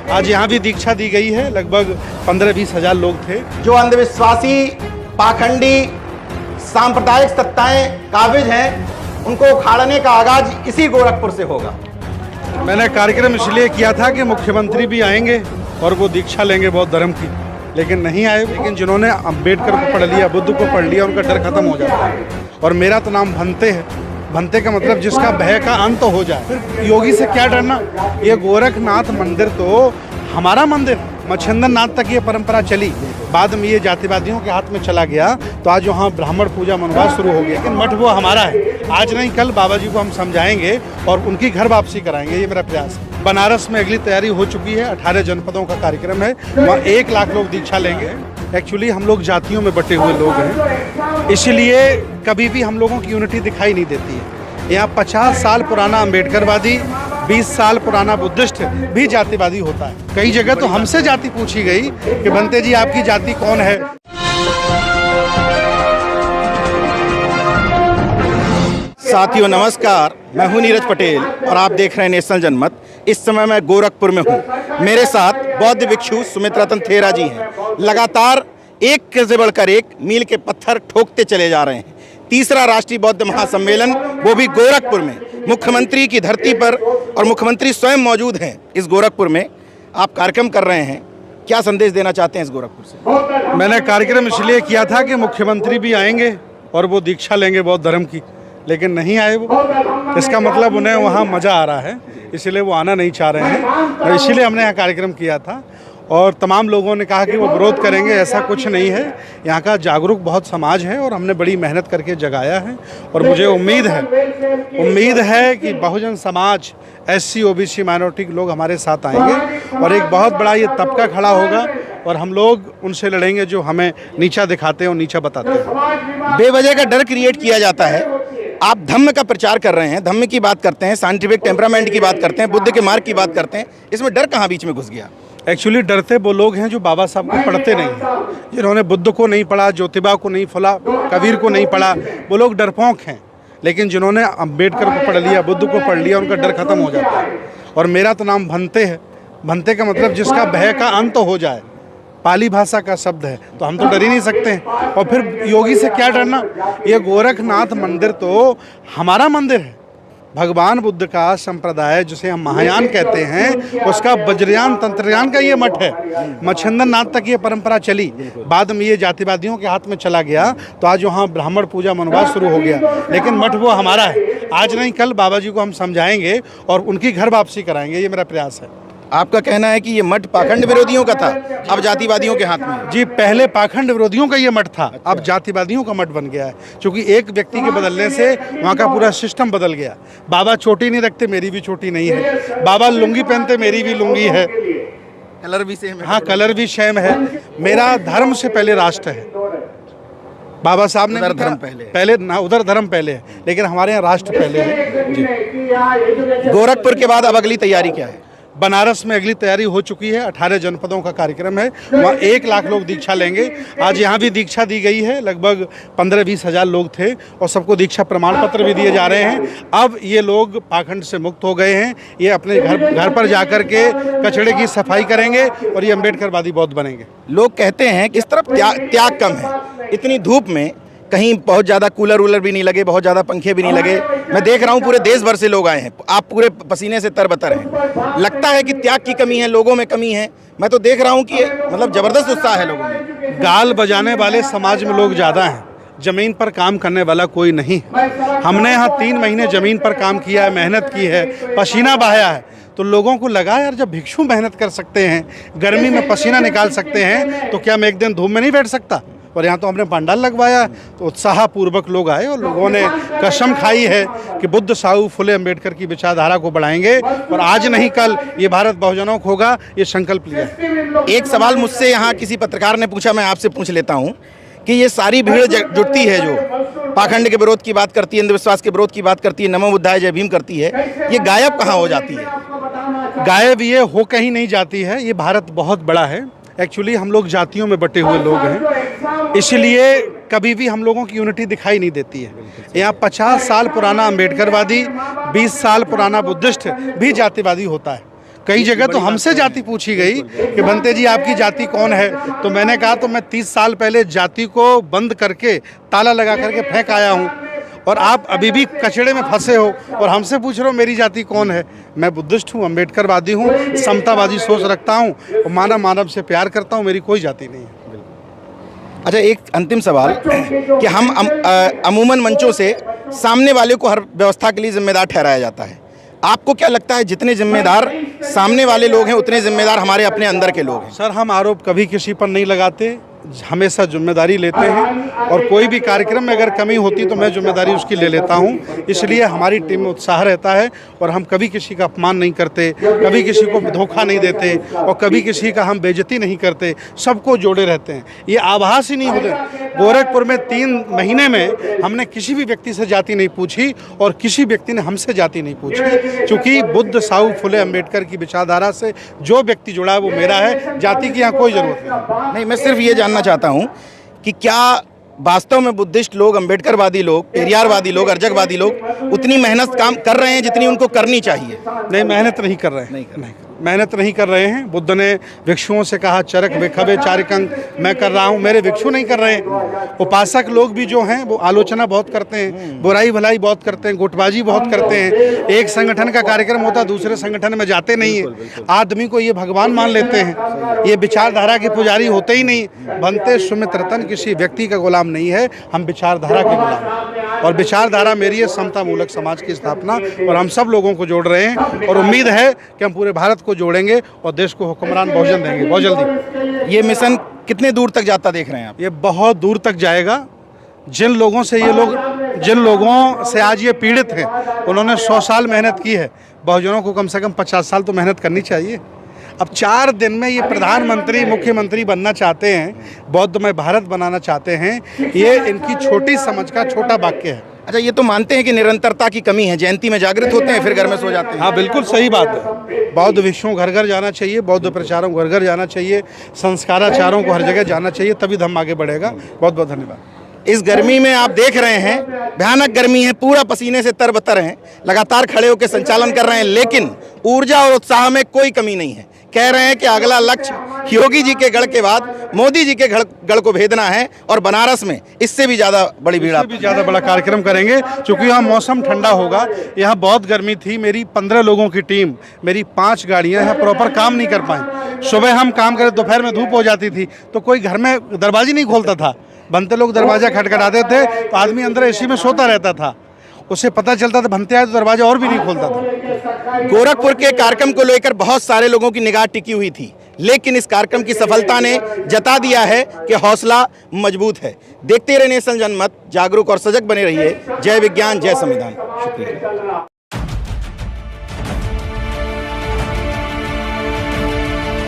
आज यहाँ भी दीक्षा दी गई है। लगभग 15-20 हजार लोग थे। जो अंधविश्वासी, पाखंडी, सांप्रदायिक सत्ताएं काबिज हैं, उनको उखाड़ने का आगाज इसी गोरखपुर से होगा। मैंने कार्यक्रम इसलिए किया था कि मुख्यमंत्री भी आएंगे और वो दीक्षा लेंगे बौद्ध धर्म की, लेकिन नहीं आए। लेकिन जिन्होंने अम्बेडकर को पढ़ लिया, बुद्ध को पढ़ लिया, उनका डर खत्म हो जाता है। और मेरा तो नाम भंते है। भंते का मतलब जिसका भय का अंत हो जाए। फिर योगी से क्या डरना। ये गोरखनाथ मंदिर तो हमारा मंदिर, मच्छिंद्र नाथ तक ये परंपरा चली, बाद में ये जातिवादियों के हाथ में चला गया, तो आज वहाँ ब्राह्मण पूजा मनवास शुरू हो गया। लेकिन मठ वो हमारा है। आज नहीं कल बाबा जी को हम समझाएंगे और उनकी घर वापसी कराएंगे, ये मेरा प्रयास है। बनारस में अगली तैयारी हो चुकी है। 18 जनपदों का कार्यक्रम है। वहाँ 1 लाख लोग दीक्षा लेंगे। एक्चुअली हम लोग जातियों में बटे हुए लोग हैं, इसलिए कभी भी हम लोगों की यूनिटी दिखाई नहीं देती है। यहाँ 50 साल पुराना अम्बेडकरवादी, 20 साल पुराना बुद्धिस्ट भी जातिवादी होता है। कई जगह तो हमसे जाति पूछी गई कि भंते जी आपकी जाति कौन है। साथियों नमस्कार, मैं हूं नीरज पटेल और आप देख रहे हैं नेशनल जनमत। इस समय मैं गोरखपुर में हूं। मेरे साथ बौद्ध भिक्षु सुमित रतन थेरा जी हैं। लगातार एक से बढ़कर एक मील के पत्थर ठोकते चले जा रहे हैं। तीसरा राष्ट्रीय बौद्ध महासम्मेलन, वो भी गोरखपुर में, मुख्यमंत्री की धरती पर, और मुख्यमंत्री स्वयं मौजूद हैं इस गोरखपुर में। आप कार्यक्रम कर रहे हैं, क्या संदेश देना चाहते हैं इस गोरखपुर से? मैंने कार्यक्रम इसलिए किया था कि मुख्यमंत्री भी आएंगे और वो दीक्षा लेंगे बौद्ध धर्म की, लेकिन नहीं आए वो। इसका मतलब उन्हें वहाँ मज़ा आ रहा है, इसलिए वो आना नहीं चाह रहे हैं। और इसीलिए हमने यहाँ कार्यक्रम किया था और तमाम लोगों ने कहा कि वो विरोध करेंगे। ऐसा कुछ नहीं है। यहाँ का जागरूक बहुत समाज है और हमने बड़ी मेहनत करके जगाया है। और मुझे उम्मीद है कि Bahujan Samaj, SC OBC minority के लोग हमारे साथ आएंगे और एक बहुत बड़ा ये तबका खड़ा होगा और हम लोग उनसे लड़ेंगे जो हमें नीचा दिखाते हैं और नीचा बताते हैं। बेवजह का डर क्रिएट किया जाता है। आप धम्म का प्रचार कर रहे हैं, धम्म की बात करते हैं, साइंटिफिक टेम्परामेंट की बात करते हैं, बुद्ध के मार्ग की बात करते हैं। इसमें डर कहाँ बीच में घुस गया? एक्चुअली डरते वो लोग हैं जो बाबा साहब को पढ़ते नहीं हैं, जिन्होंने बुद्ध को नहीं पढ़ा, ज्योतिबा को नहीं पढ़ा, कबीर को नहीं पढ़ा, वो लोग डरपोक हैं। लेकिन जिन्होंने अम्बेडकर को पढ़ लिया, बुद्ध को पढ़ लिया, उनका डर खत्म हो जाता है। और मेरा तो नाम भंते है। भंते का मतलब जिसका भय का अंत हो जाए, पाली भाषा का शब्द है, तो हम तो डर ही नहीं सकते हैं। और फिर योगी से क्या डरना। ये गोरखनाथ मंदिर तो हमारा मंदिर है। भगवान बुद्ध का संप्रदाय, जिसे हम महायान कहते हैं, उसका वज्रयान तंत्रयान का ये मठ है। मच्छिंद्र नाथ तक ये परंपरा चली, बाद में ये जातिवादियों के हाथ में चला गया, तो आज वहाँ ब्राह्मण पूजा मनवास शुरू हो गया। लेकिन मठ वो हमारा है। आज नहीं कल बाबा जी को हम समझाएंगे और उनकी घर वापसी कराएंगे, ये मेरा प्रयास है। आपका कहना है कि ये मठ पाखंड विरोधियों का था, अब जातिवादियों के हाथ में? जी, पहले पाखंड विरोधियों का ये मठ था, अब जातिवादियों का मठ बन गया है। क्योंकि एक व्यक्ति के बदलने से वहाँ का पूरा सिस्टम बदल गया। बाबा चोटी नहीं रखते, मेरी भी चोटी नहीं है। बाबा लुंगी पहनते, मेरी भी लुंगी है। कलर भी सेम है? हाँ, कलर भी सेम है। मेरा धर्म से पहले राष्ट्र है। बाबा साहब ने उधर धर्म पहले ना, उधर धर्म पहले है, लेकिन हमारे यहाँ राष्ट्र पहले है। जी। गोरखपुर के बाद अब अगली तैयारी क्या है? बनारस में अगली तैयारी हो चुकी है। 18 जनपदों का कार्यक्रम है। वहाँ 1 लाख लोग दीक्षा लेंगे। आज यहाँ भी दीक्षा दी गई है। लगभग 15-20 हजार लोग थे और सबको दीक्षा प्रमाण पत्र भी दिए जा रहे हैं। अब ये लोग पाखंड से मुक्त हो गए हैं। ये अपने घर पर जाकर के कचड़े की सफाई करेंगे और ये अम्बेडकरवादी बौद्ध बनेंगे। लोग कहते हैं कि इस तरफ त्याग कम है। इतनी धूप में कहीं बहुत ज़्यादा कूलर वूलर भी नहीं लगे, बहुत ज़्यादा पंखे भी नहीं लगे। मैं देख रहा हूँ पूरे देश भर से लोग आए हैं। आप पूरे पसीने से तरबतर हैं। लगता है कि त्याग की कमी है, लोगों में कमी है। मैं तो देख रहा हूँ कि मतलब ज़बरदस्त उत्साह है लोगों में। गाल बजाने वाले समाज में लोग ज़्यादा हैं, ज़मीन पर काम करने वाला कोई नहीं। हमने यहाँ 3 महीने ज़मीन पर काम किया है, मेहनत की है, पसीना बहाया है। तो लोगों को लगा यार, जब भिक्षु मेहनत कर सकते हैं, गर्मी में पसीना निकाल सकते हैं, तो क्या मैं एक दिन धूप में नहीं बैठ सकता? और यहाँ तो हमने पंडाल लगवाया, तो उत्साहपूर्वक लोग आए और लोगों ने कसम खाई है कि बुद्ध साहू फुले अम्बेडकर की विचारधारा को बढ़ाएंगे और आज नहीं कल ये भारत बहुजनों को होगा, ये संकल्प लिया। एक सवाल मुझसे यहाँ किसी पत्रकार ने पूछा, मैं आपसे पूछ लेता हूँ कि ये सारी भीड़ जुटती है जो पाखंड के विरोध की बात करती है, अंधविश्वास के विरोध की बात करती है, नमो बुद्धाय जय भीम करती है, ये गायब कहाँ हो जाती है? गायब ये हो कहीं नहीं जाती है। ये भारत बहुत बड़ा है। एक्चुअली हम लोग जातियों में बटे हुए लोग हैं, इसलिए कभी भी हम लोगों की यूनिटी दिखाई नहीं देती है। यहाँ 50 साल पुराना अम्बेडकरवादी, 20 साल पुराना बुद्धिस्ट भी जातिवादी होता है। कई जगह तो हमसे जाति पूछी गई कि बनते जी आपकी जाति कौन है, तो मैंने कहा तो मैं 30 साल पहले जाति को बंद करके ताला लगा करके फेंक आया हूँ, और आप अभी भी कचड़े में फंसे हो और हमसे पूछ रहे हो मेरी जाति कौन है। मैं बुद्धिस्ट हूँ, अम्बेडकरवादी हूँ, समतावादी सोच रखता हूँ और मानव मानव से प्यार करता हूँ, मेरी कोई जाति नहीं है। अच्छा, एक अंतिम सवाल कि हम अमूमन मंचों से सामने वाले को हर व्यवस्था के लिए जिम्मेदार ठहराया जाता है। आपको क्या लगता है जितने जिम्मेदार सामने वाले लोग हैं उतने जिम्मेदार हमारे अपने अंदर के लोग हैं? सर, हम आरोप कभी किसी पर नहीं लगाते, हमेशा जिम्मेदारी लेते हैं, और कोई भी कार्यक्रम में अगर कमी होती तो मैं जिम्मेदारी उसकी ले लेता हूं। इसलिए हमारी टीम में उत्साह रहता है और हम कभी किसी का अपमान नहीं करते, कभी किसी को धोखा नहीं देते और कभी किसी का हम बेइज्जती नहीं करते, सबको जोड़े रहते हैं। ये आभास ही नहीं होते। गोरखपुर में 3 महीने में हमने किसी भी व्यक्ति से जाति नहीं पूछी और किसी व्यक्ति ने हमसे जाति नहीं पूछी, क्योंकि बुद्ध, साहू फुले अम्बेडकर की विचारधारा से जो व्यक्ति जुड़ा है वो मेरा है। जाति की यहाँ कोई ज़रूरत नहीं। मैं सिर्फ ये जानना चाहता हूं कि क्या वास्तव में बुद्धिस्ट लोग, अम्बेडकरवादी लोग, पेरियारवादी लोग, अर्जकवादी लोग उतनी मेहनत काम कर रहे हैं जितनी उनको करनी चाहिए? नहीं, मेहनत नहीं कर रहे हैं, मेहनत नहीं कर रहे हैं। बुद्ध ने भिक्षुओं से कहा चरक बेखबे चारिकंग, मैं कर रहा हूँ, मेरे भिक्षु नहीं कर रहे हैं। उपासक लोग भी जो हैं वो आलोचना बहुत करते हैं, बुराई भलाई बहुत करते हैं, गुटबाजी बहुत करते हैं। एक संगठन का कार्यक्रम होता है, दूसरे संगठन में जाते नहीं हैं। आदमी को ये भगवान मान लेते हैं, ये विचारधारा के पुजारी होते ही नहीं। बनते सुमित रतन किसी व्यक्ति का गुलाम नहीं है, हम विचारधारा के गुलाम हैं। और विचारधारा मेरी है समता मूलक समाज की स्थापना, और हम सब लोगों को जोड़ रहे हैं और उम्मीद है कि हम पूरे भारत को जोड़ेंगे और देश को हुक्मरान बहुजन देंगे बहुत जल्दी। ये मिशन कितने दूर तक जाता देख रहे हैं आप? ये बहुत दूर तक जाएगा। जिन लोगों से आज ये पीड़ित हैं, उन्होंने 100 साल मेहनत की है, बहुजनों को कम से कम 50 साल तो मेहनत करनी चाहिए। अब 4 दिन में ये प्रधानमंत्री, मुख्यमंत्री बनना चाहते हैं, बौद्धमय भारत बनाना चाहते हैं, ये इनकी छोटी समझ का छोटा वाक्य है। अच्छा, ये तो मानते हैं कि निरंतरता की कमी है, जयंती में जागृत होते हैं फिर घर में सो जाते हैं। हाँ, बिल्कुल सही बात है। बौद्ध भिक्षुओं घर घर जाना चाहिए, बौद्ध प्रचारों को घर घर जाना चाहिए, संस्काराचारों को हर जगह जाना चाहिए, तभी धर्म आगे बढ़ेगा। बहुत बहुत धन्यवाद। इस गर्मी में आप देख रहे हैं, भयानक गर्मी है, पूरा पसीने से तरबतर हैं, लगातार खड़े होकर संचालन कर रहे हैं, लेकिन ऊर्जा और उत्साह में कोई कमी नहीं है। कह रहे हैं कि अगला लक्ष्य योगी जी के गढ़ के बाद मोदी जी के गढ़ को भेदना है और बनारस में इससे भी ज़्यादा बड़ी भीड़, भी ज़्यादा बड़ा कार्यक्रम करेंगे, क्योंकि यहाँ मौसम ठंडा होगा। यहाँ बहुत गर्मी थी। मेरी 15 लोगों की टीम, मेरी 5 गाड़ियाँ यहाँ प्रॉपर काम नहीं कर पाई। सुबह हम काम करें, दोपहर में धूप हो जाती थी, तो कोई घर में दरवाजे नहीं खोलता था। बनते लोग दरवाजा खटखटाते थे तो आदमी अंदर एसी में सोता रहता था, उसे पता चलता था बनते आए तो दरवाजा और भी नहीं खोलता था। गोरखपुर के कार्यक्रम को लेकर बहुत सारे लोगों की निगाह टिकी हुई थी, लेकिन इस कार्यक्रम की सफलता ने जता दिया है कि हौसला मजबूत है। देखते रहिए नेशनल जनमत, जागरूक और सजग बने रहिए। जय विज्ञान, जय संविधान। शुक्रिया।